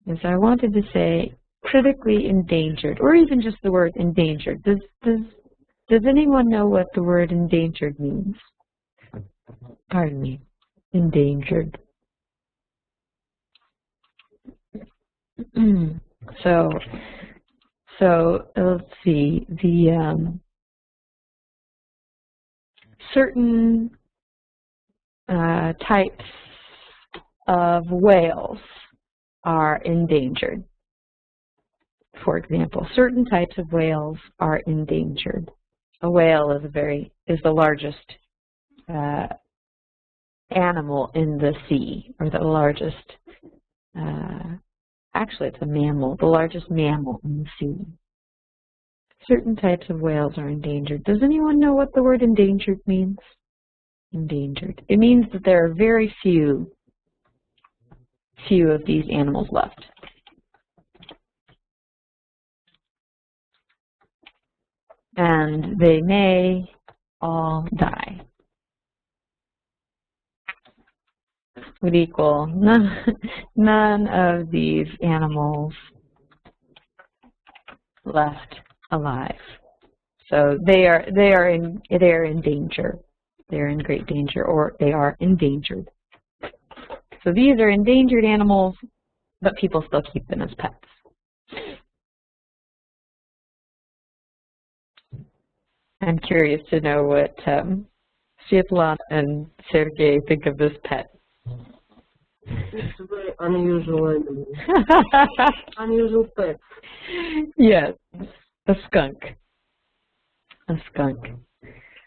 is I wanted to say critically endangered, or even just the word endangered. Does anyone know what the word endangered means? Pardon me, endangered. So let's see, the certain types of whales are endangered. For example, certain types of whales are endangered. A whale is the largest animal in the sea, or the largest, actually it's a mammal, the largest mammal in the sea. Certain types of whales are endangered. Does anyone know what the word endangered means? Endangered. It means that there are very few of these animals left. And they may all die. Would equal none of these animals left alive. So they are in danger. They're in great danger, or they are endangered. So these are endangered animals, but people still keep them as pets. I'm curious to know what Svetlana and Sergey think of this pet. It's a very unusual animal. Unusual pet. Yes, a skunk. A skunk.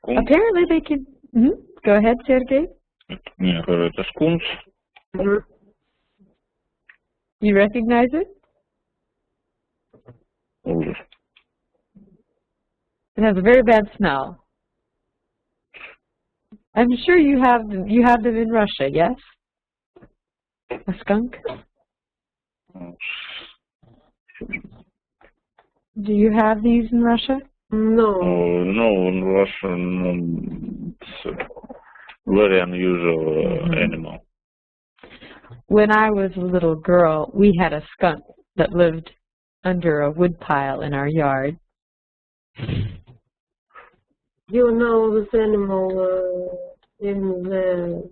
Apparently they can... Go ahead, Sergey. Я говорю, это скунс. You recognize it? Ужас. It has a very bad smell. I'm sure you have them in Russia, yes? A skunk? Do you have these in Russia? No. No, in Russian, it's a very unusual animal. When I was a little girl, we had a skunk that lived under a wood pile in our yard. You know this animal in the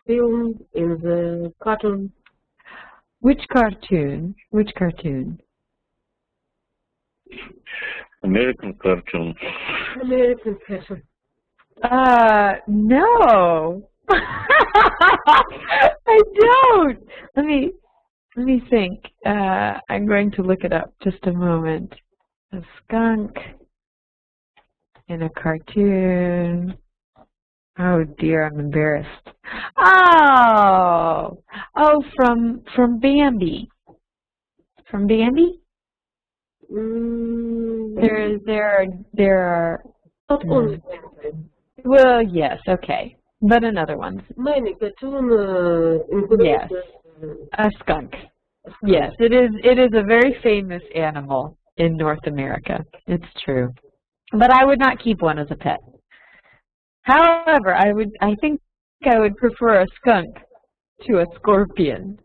film, in the cartoon? Which cartoon? Which cartoon? American cartoon. American cartoon. No. I don't. Let me think. I'm going to look it up just a moment. A skunk. in a cartoon. Oh dear, I'm embarrassed. Oh, from Bambi. From Bambi? There are. Not only Bambi. Well, yes, okay, but another one. Many cartoon including Yes, a skunk. Yes, it is. It is a very famous animal in North America. It's true, but I would not keep one as a pet. However, I think I would prefer a skunk to a scorpion.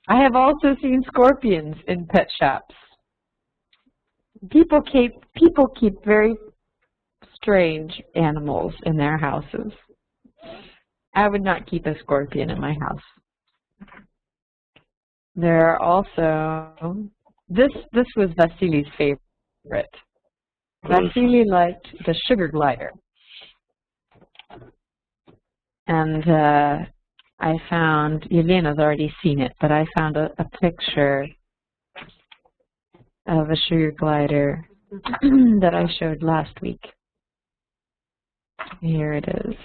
I have also seen scorpions in pet shops. People keep very strange animals in their houses. I would not keep a scorpion in my house. There are also this was Vasily's favorite. Vasily liked the sugar glider. And I found, Yelena's already seen it, but I found a picture of a sugar glider that I showed last week. Here it is.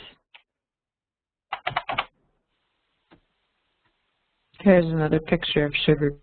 Here's another picture of sugar.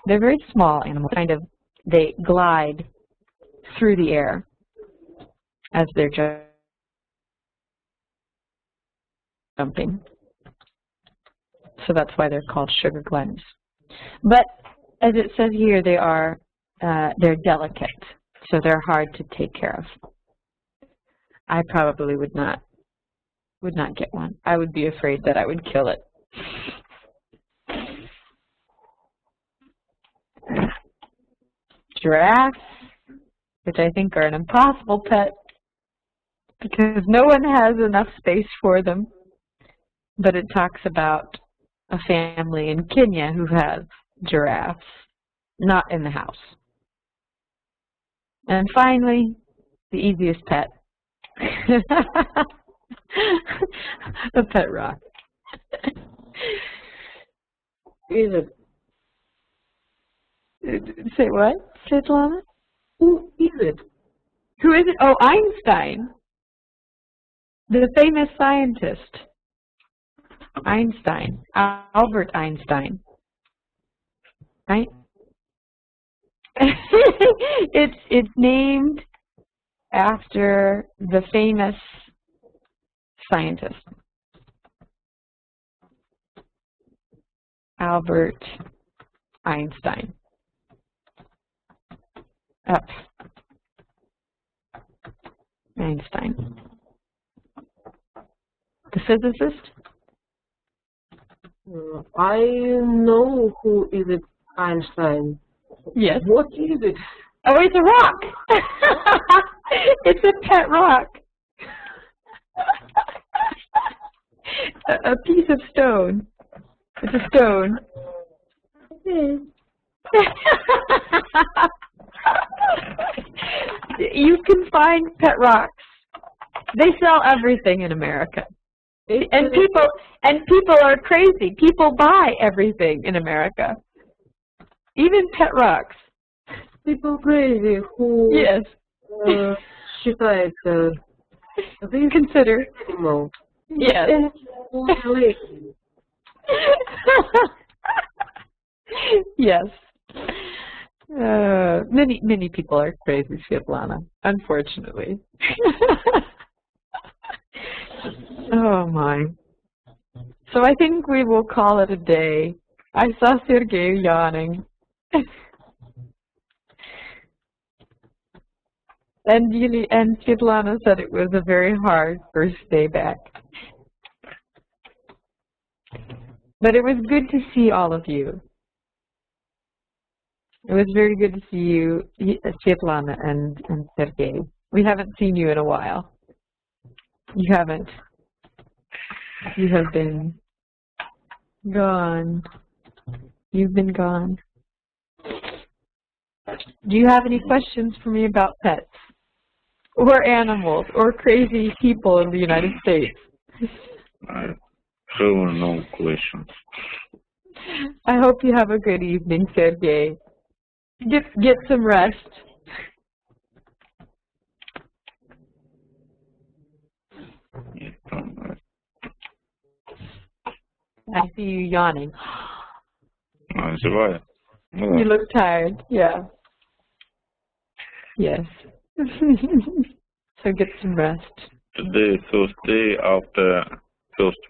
They're very small animals, they glide through the air as they're jumping. So that's why they're called sugar gliders. But as it says here, they're delicate, so they're hard to take care of. I probably would not get one. I would be afraid that I would kill it. Giraffes, which I think are an impossible pet because no one has enough space for them. But it talks about a family in Kenya who has giraffes, not in the house. And finally, the easiest pet, a pet rock. Is it? Say what, Svetlana? Who is it? Who is it? Oh, Einstein, the famous scientist. Einstein, Albert Einstein. Right? It's named after the famous scientist, Albert Einstein. Up. Einstein. The physicist? I know who is it, Einstein. Yes. What is it? Oh, it's a rock. It's a pet rock. A piece of stone. It's a stone. You can find pet rocks. They sell everything in America. And people are crazy. People buy everything in America. Even pet rocks. People crazy who Yes. считает Consider. animal. Yes. Yes. Many people are crazy, Svetlana, unfortunately. Oh my. So I think we will call it a day. I saw Sergei yawning. And Svetlana said it was a very hard first day back. But it was good to see all of you. It was very good to see you, Svetlana and Sergey. We haven't seen you in a while. You haven't. You have been gone. You've been gone. Do you have any questions for me about pets? Or animals? Or crazy people in the United States? I have no questions. I hope you have a good evening, Sergey. Get some rest. I see you yawning. Называю. You look tired. Yeah. Yes. So get some rest. Today, first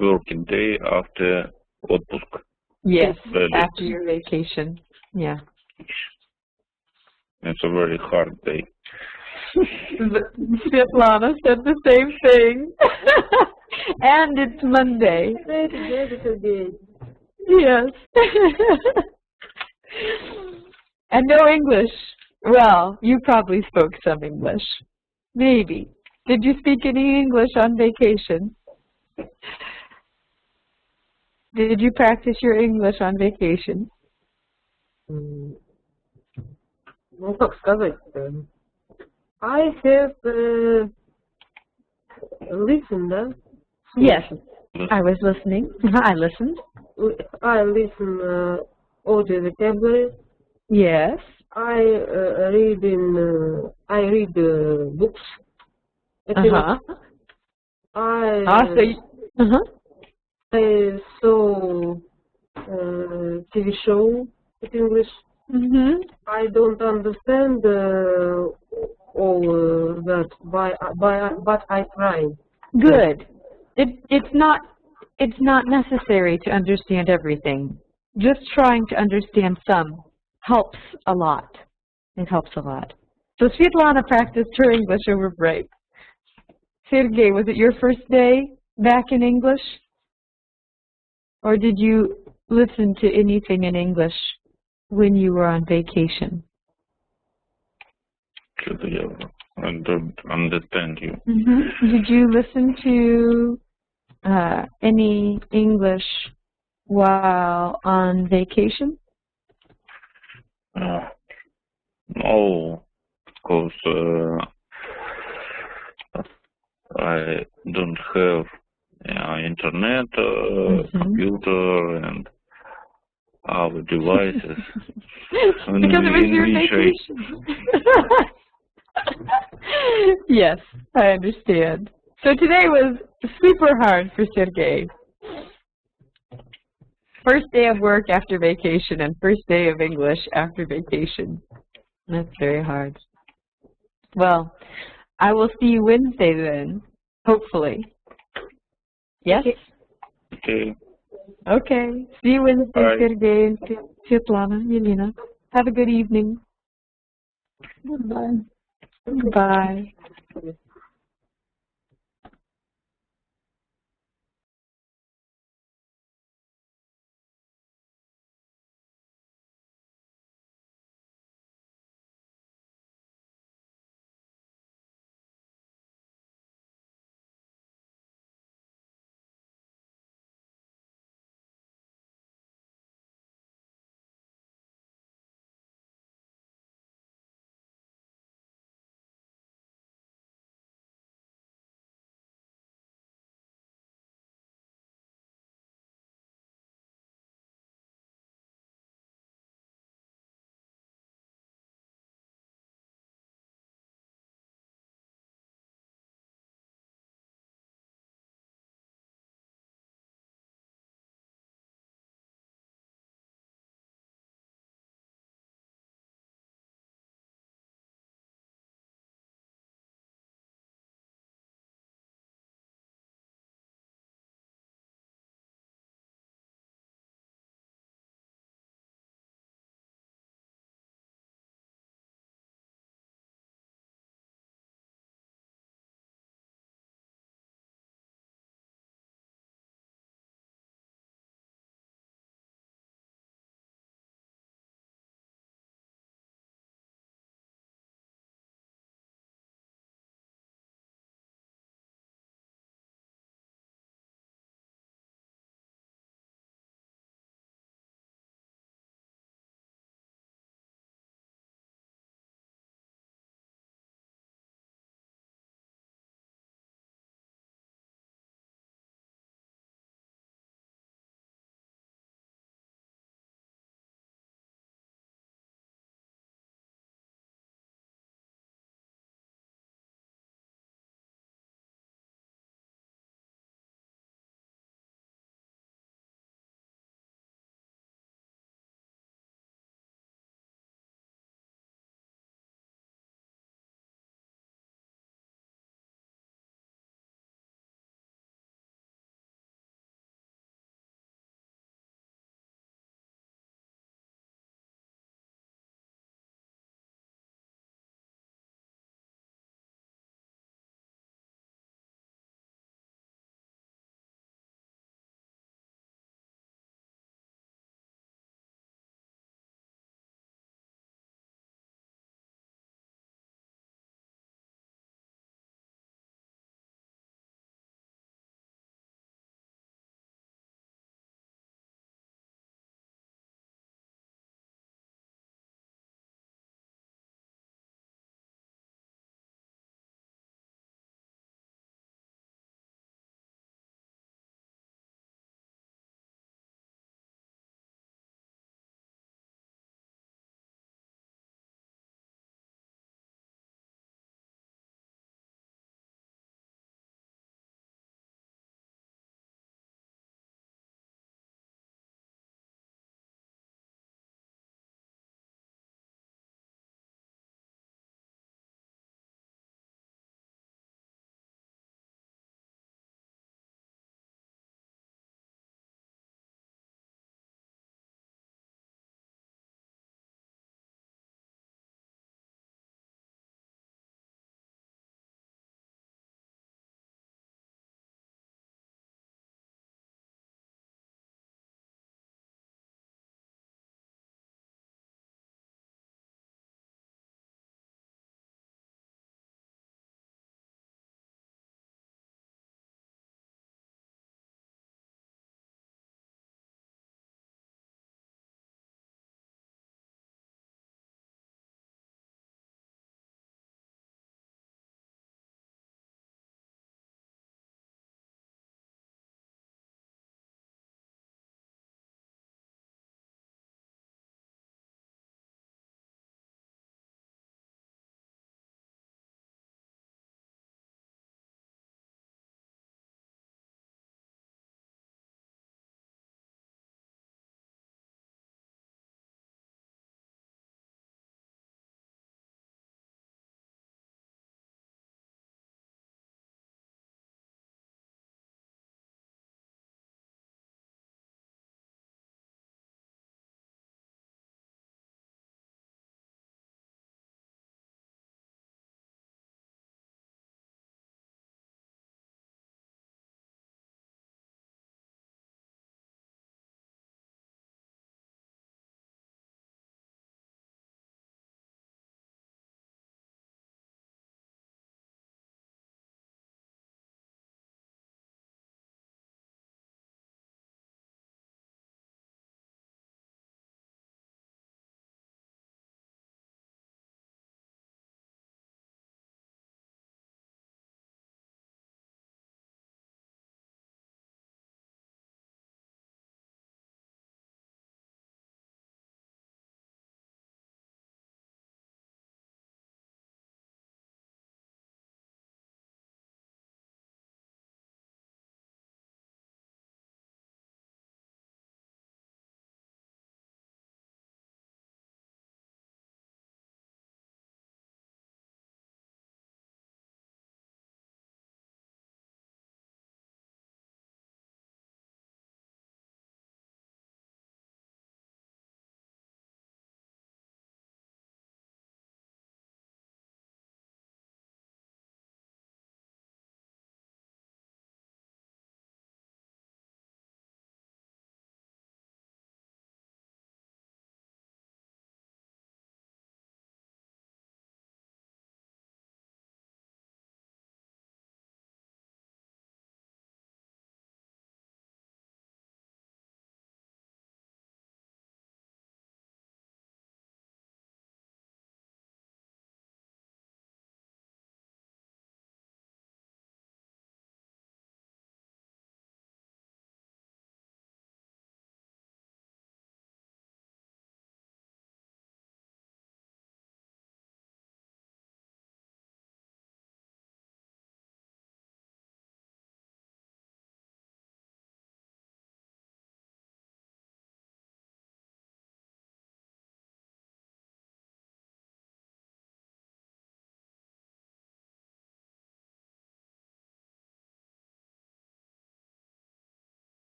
working day after отпуск. Yes. Really. After your vacation. Yeah. It's a very hard day. Svetlana said the same thing. And it's Monday. Yes. And no English. Well, you probably spoke some English. Maybe. Did you speak any English on vacation? Did you practice your English on vacation? Ну, как сказать-то? I have listened, да? Yes, I was listening. I listened. I listen audio vocabulary. Yes. I read books. Uh-huh. I saw TV show in English. Mm-hmm. I don't understand all that, but I try. Good. It's not necessary to understand everything. Just trying to understand some helps a lot. It helps a lot. So Svetlana practiced her English over break. Sergey, was it your first day back in English? Or did you listen to anything in English when you were on vacation? I don't understand you. Mm-hmm. Did you listen to any English while on vacation? No, because I don't have internet, computer, and our devices. Because it was your vacation. Yes, I understand. So today was super hard for Sergey. First day of work after vacation and first day of English after vacation. That's very hard. Well, I will see you Wednesday then, hopefully. Yes? Okay. Okay. See you Wednesday, Bye. Sergey and Svetlana, Yelena. Have a good evening. Goodbye. Bye.